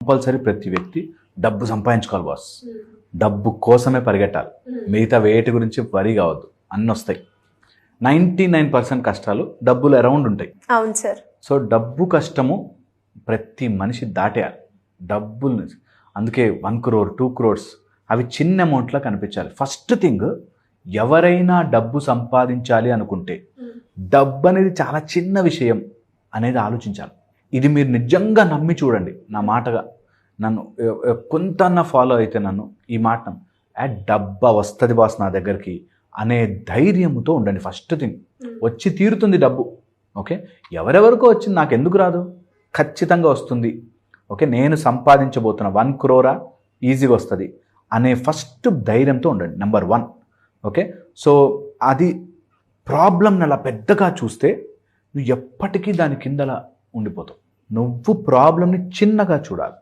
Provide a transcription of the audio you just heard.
Compulsory ప్రతి వ్యక్తి డబ్బు సంపాదించుకోవాలి బాస్, డబ్బు కోసమే పరిగెట్టాలి, మిగతా వేటి గురించి వరి కావద్దు, అన్నీ వస్తాయి. 99% కష్టాలు డబ్బులు అరౌండ్ ఉంటాయి. అవును సార్. సో డబ్బు కష్టము ప్రతి మనిషి దాటేయాలి డబ్బులు. అందుకే 1 crore 2 crores అవి చిన్న అమౌంట్లో కనిపించాలి. ఫస్ట్ థింగ్, ఎవరైనా డబ్బు సంపాదించాలి అనుకుంటే డబ్బు అనేది చాలా చిన్న విషయం అనేది ఆలోచించాలి. ఇది మీరు నిజంగా నమ్మి చూడండి, నా మాటగా నన్ను కొంత ఫాలో అయితే నన్ను ఈ మాట డబ్బా వస్తుంది బాస్ నా దగ్గరికి అనే ధైర్యంతో ఉండండి. ఫస్ట్ థింగ్, వచ్చి తీరుతుంది డబ్బు. ఓకే, ఎవరెవరికో వచ్చింది, నాకు ఎందుకు రాదు? ఖచ్చితంగా వస్తుంది. ఓకే, నేను సంపాదించబోతున్న 1 crore ఈజీగా వస్తుంది అనే ఫస్ట్ ధైర్యంతో ఉండండి. నెంబర్ 1. ఓకే, సో అది ప్రాబ్లంని అలా పెద్దగా చూస్తే నువ్వు ఎప్పటికీ దాని కిందలా ఉండిపోతావు. నువ్వు ప్రాబ్లంని చిన్నగా చూడాలి.